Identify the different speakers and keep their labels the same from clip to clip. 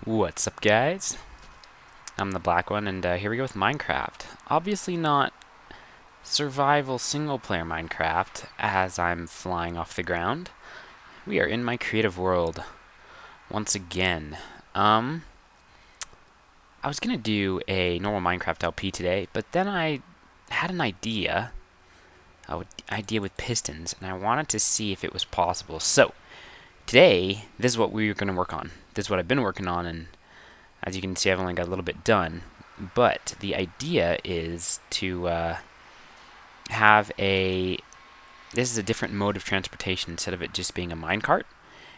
Speaker 1: What's up, guys? I'm the black one, and here we go with Minecraft. Obviously not survival single-player Minecraft, as I'm flying off the ground. We are in my creative world once again. I was gonna do a normal Minecraft LP today, but then I had an idea with pistons, and I wanted to see if it was possible. So today, this is what we were gonna work on. This is what I've been working on, and as you can see, I've only got a little bit done. But the idea is to have a... This is a different mode of transportation instead of it just being a minecart.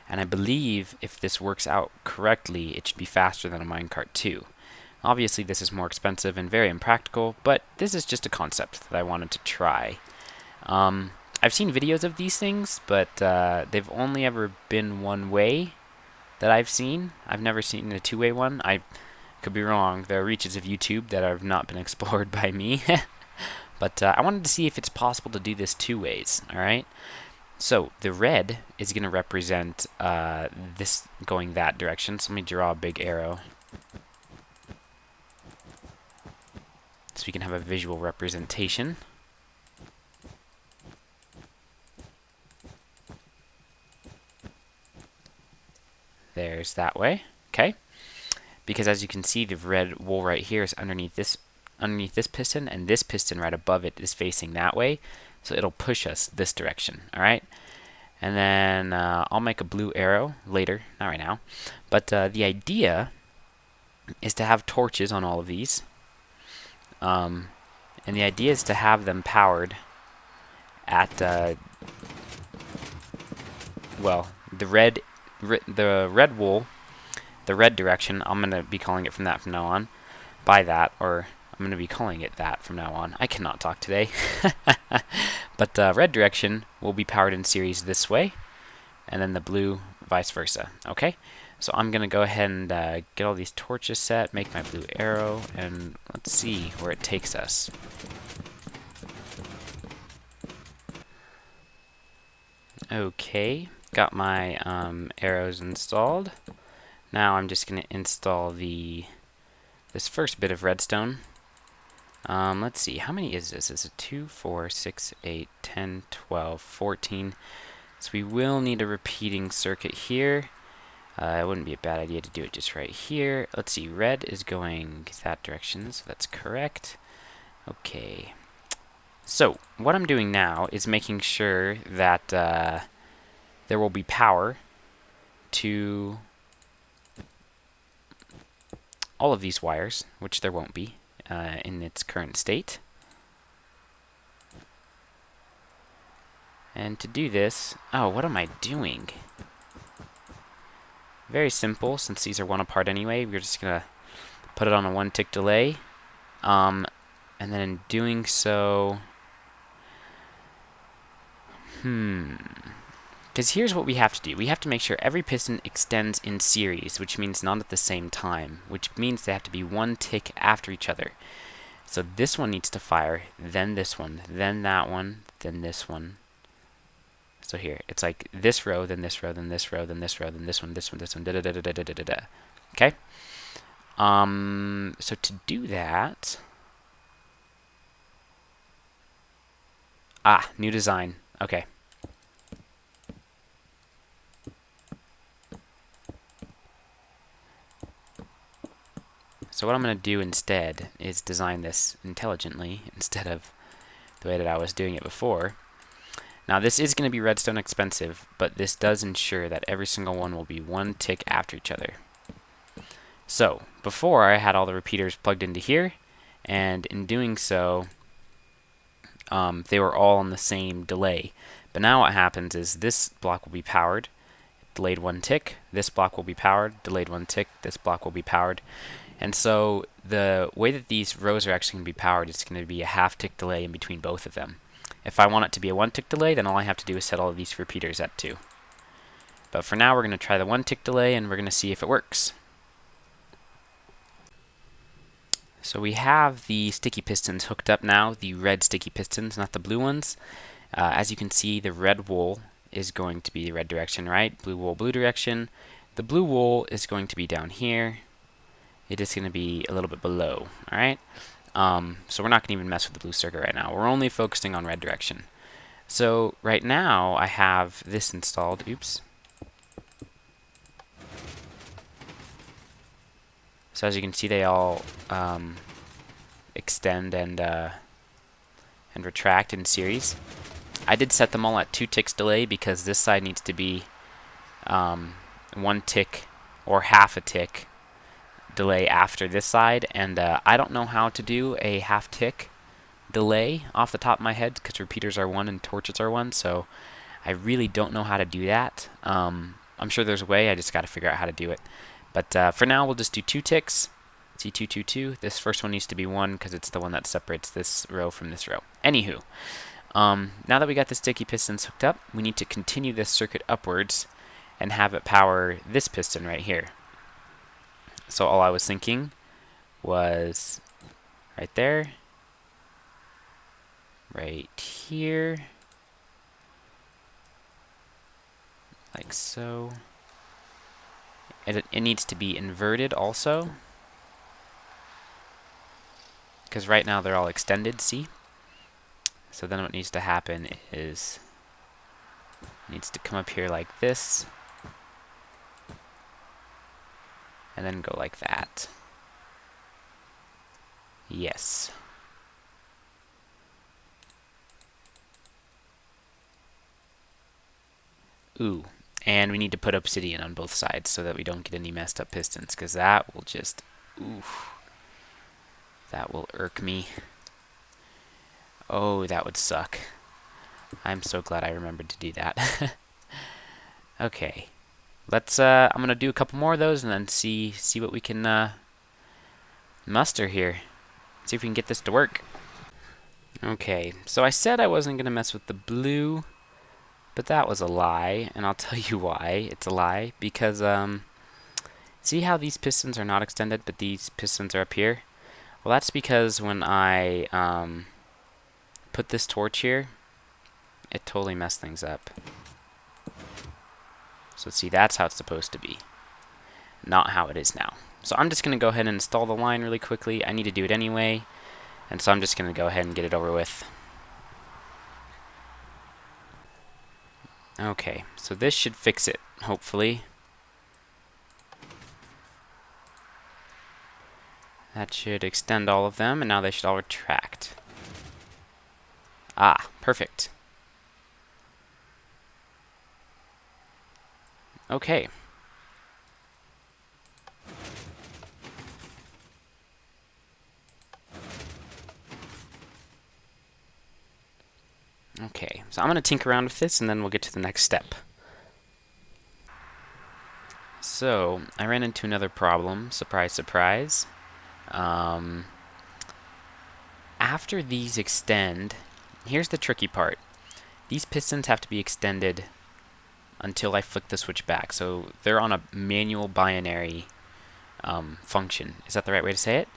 Speaker 1: And I believe if this works out correctly, it should be faster than a minecart too. Obviously, this is more expensive and very impractical, but this is just a concept that I wanted to try. I've seen videos of these things, but they've only ever been one way that I've seen. I've never seen a two-way one. I could be wrong. There are reaches of YouTube that have not been explored by me. But I wanted to see if it's possible to do this two ways, alright? So the red is going to represent this going that direction. So let me draw a big arrow so we can have a visual representation. There's that way. Okay. Because as you can see, the red wool right here is underneath this piston, and this piston right above it is facing that way. So it'll push us this direction. All right. And then I'll make a blue arrow later, not right now. But the idea is to have torches on all of these. And the idea is to have them powered at well, the red wool, the red direction. I'm going to be calling it from now on, by that, or I'm going to be calling it that from now on. I cannot talk today. But red direction will be powered in series this way, and then the blue vice versa. Okay, so I'm going to go ahead and get all these torches set, make my blue arrow, and let's see where it takes us. Okay, got my arrows installed. Now I'm just going to install this first bit of redstone. Let's see, how many is this? Is it 2, 4, 6, 8, 10, 12, 14? So we will need a repeating circuit here. It wouldn't be a bad idea to do it just right here. Let's see, red is going that direction, so that's correct. Okay. So what I'm doing now is making sure that there will be power to all of these wires, which there won't be in its current state. And to do this, oh, what am I doing? Very simple, since these are one apart anyway. We're just gonna put it on a 1-tick delay, and then in doing so, because here's what we have to do. We have to make sure every piston extends in series, which means not at the same time, which means they have to be 1 tick after each other. So this one needs to fire, then this one, then that one, then this one. So here, it's like this row, then this row, then this row, then this row, then this one, this one, this one, da da da da da da da da. Okay? So to do that, new design. Okay. So what I'm going to do instead is design this intelligently instead of the way that I was doing it before. Now this is going to be redstone expensive, but this does ensure that every single one will be 1 tick after each other. So before I had all the repeaters plugged into here, and in doing so they were all on the same delay. But now what happens is this block will be powered, delayed 1 tick, this block will be powered, delayed 1 tick, this block will be powered. And so the way that these rows are actually going to be powered is going to be a 1/2 tick delay in between both of them. If I want it to be a 1 tick delay, then all I have to do is set all of these repeaters at 2. But for now, we're going to try the 1 tick delay, and we're going to see if it works. So we have the sticky pistons hooked up now, the red sticky pistons, not the blue ones. As you can see, the red wool is going to be the red direction, right? Blue wool, blue direction. The blue wool is going to be down here. It is going to be a little bit below, alright? So we're not going to even mess with the blue circuit right now. We're only focusing on red direction. So right now I have this installed. Oops. So as you can see, they all extend and retract in series. I did set them all at 2 ticks delay because this side needs to be 1 tick or half a tick delay after this side, and I don't know how to do a half tick delay off the top of my head because repeaters are 1 and torches are 1, so I really don't know how to do that. I'm sure there's a way, I just got to figure out how to do it. But for now, we'll just do 2 ticks. See, 2, 2, 2. This first one needs to be 1 because it's the one that separates this row from this row. Anywho, now that we got the sticky pistons hooked up, we need to continue this circuit upwards and have it power this piston right here. So all I was thinking was right there, right here, like so. It needs to be inverted also, because right now they're all extended, see? So then what needs to happen is it needs to come up here like this, and then go like that. Yes. Ooh. And we need to put obsidian on both sides so that we don't get any messed up pistons, because that will just, oof, that will irk me. Oh, that would suck. I'm so glad I remembered to do that. Okay, let's. I'm gonna do a couple more of those and then see what we can muster here. See if we can get this to work. Okay, so I said I wasn't gonna mess with the blue. But that was a lie, and I'll tell you why it's a lie. Because, see how these pistons are not extended, but these pistons are up here? Well, that's because when I put this torch here, it totally messed things up. So see, that's how it's supposed to be, not how it is now. So I'm just going to go ahead and install the line really quickly. I need to do it anyway, and so I'm just going to go ahead and get it over with. Okay, so this should fix it, hopefully. That should extend all of them, and now they should all retract. Ah, perfect. Okay. Okay, so I'm going to tinker around with this and then we'll get to the next step. So, I ran into another problem. Surprise, surprise. After these extend, here's the tricky part. These pistons have to be extended until I flick the switch back. So, they're on a manual binary function. Is that the right way to say it?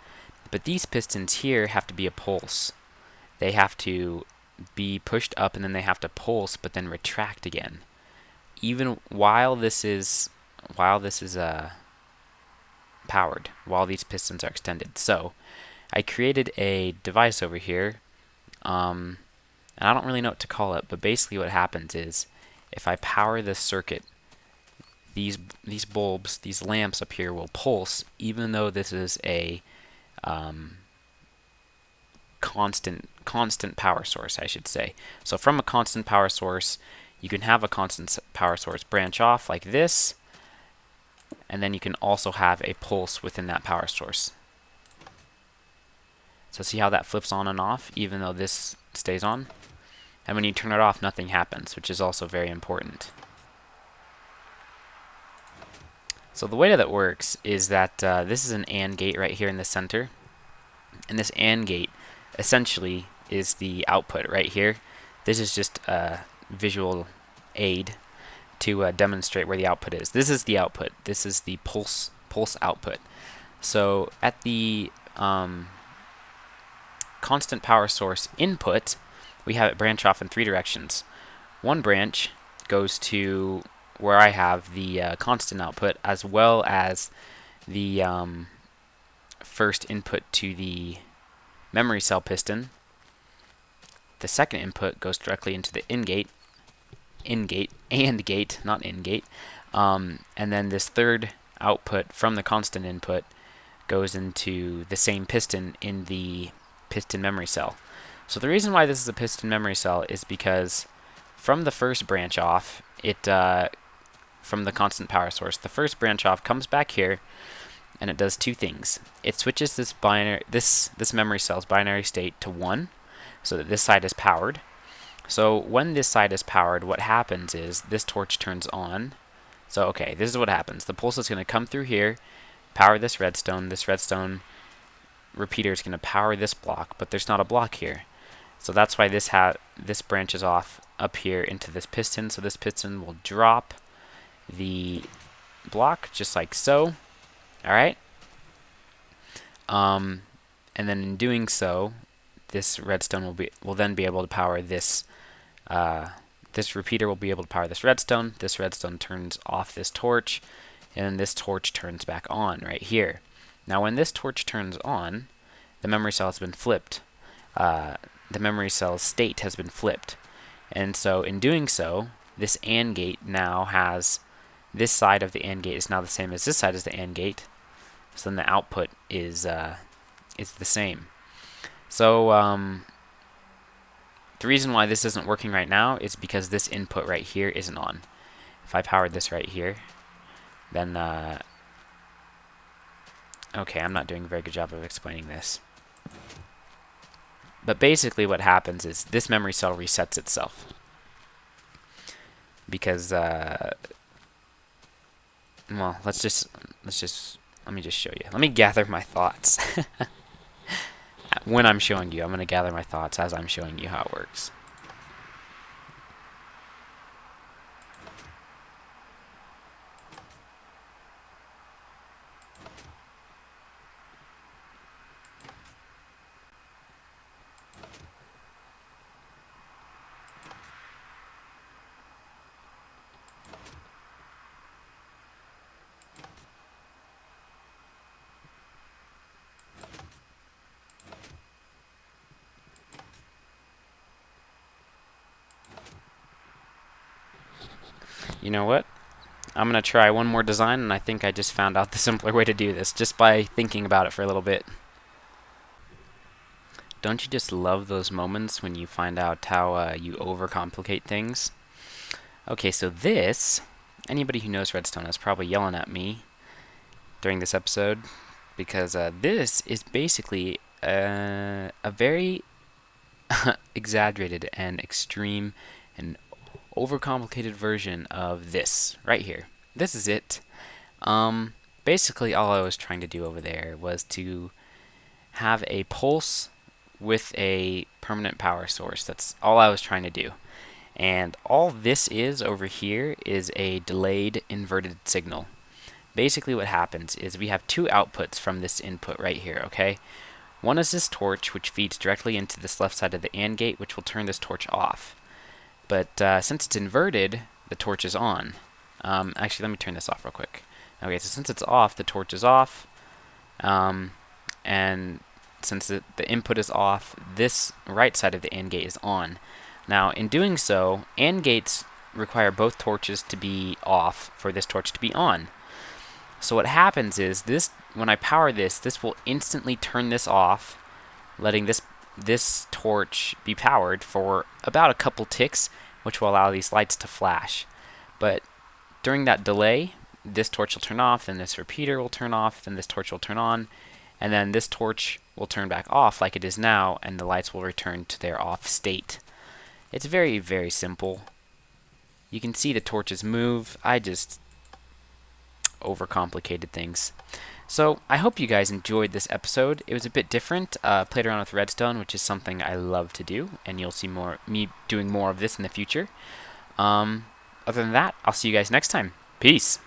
Speaker 1: But these pistons here have to be a pulse. They have to be pushed up and then they have to pulse but then retract again, even while this is powered, while these pistons are extended. So I created a device over here, and I don't really know what to call it, but basically what happens is if I power this circuit, these bulbs, these lamps up here will pulse even though this is a constant power source, I should say. So from a constant power source, you can have a constant power source branch off like this, and then you can also have a pulse within that power source. So see how that flips on and off even though this stays on? And when you turn it off, nothing happens, which is also very important. So the way that it works is that this is an AND gate right here in the center, and this AND gate essentially is the output right here. This is just a visual aid to demonstrate where the output is. This is the output. This is the pulse output. So at the constant power source input, we have it branch off in 3 directions. One branch goes to where I have the constant output as well as the first input to the memory cell piston. The second input goes directly into the AND gate, not in-gate. And then this third output from the constant input goes into the same piston in the piston memory cell. So the reason why this is a piston memory cell is because from the first branch off, from the constant power source, the first branch off comes back here, and it does two things. It switches this memory cell's binary state to 1, so that this side is powered. So when this side is powered, what happens is this torch turns on. So okay, this is what happens. The pulse is going to come through here, power this redstone. This redstone repeater is going to power this block, but there's not a block here. So that's why this branches off up here into this piston. So this piston will drop the block just like so. All right. And then in doing so, this redstone will then be able to power this. This repeater will be able to power this redstone. This redstone turns off this torch, and then this torch turns back on right here. Now, when this torch turns on, the memory cell has been flipped. The memory cell's state has been flipped, and so in doing so, this AND gate now has this side of the AND gate is now the same as this side is the AND gate. So then the output is the same. So the reason why this isn't working right now is because this input right here isn't on. If I powered this right here, then okay, I'm not doing a very good job of explaining this. But basically what happens is this memory cell resets itself. Because well, let me just show you. Let me gather my thoughts. When I'm showing you, I'm going to gather my thoughts as I'm showing you how it works. You know what? I'm going to try one more design, and I think I just found out the simpler way to do this, just by thinking about it for a little bit. Don't you just love those moments when you find out how you overcomplicate things? Okay, so this, anybody who knows Redstone is probably yelling at me during this episode, because this is basically a very exaggerated and extreme and overcomplicated version of this right here. This is it. Basically all I was trying to do over there was to have a pulse with a permanent power source. That's all I was trying to do. And all this is over here is a delayed inverted signal. Basically what happens is we have two outputs from this input right here, okay? One is this torch, which feeds directly into this left side of the AND gate, which will turn this torch off. But since it's inverted, the torch is on. Actually, let me turn this off real quick. Okay, so since it's off, the torch is off. And since the input is off, this right side of the AND gate is on. Now, in doing so, AND gates require both torches to be off for this torch to be on. So what happens is this, when I power this, this will instantly turn this off, letting this torch be powered for about a couple ticks, which will allow these lights to flash. But during that delay, this torch will turn off, then this repeater will turn off, then this torch will turn on, and then this torch will turn back off like it is now, and the lights will return to their off state. It's very, very simple. You can see the torches move. I just overcomplicated things. So I hope you guys enjoyed this episode. It was a bit different. Played around with redstone, which is something I love to do, and you'll see me doing more of this in the future. Other than that, I'll see you guys next time. Peace.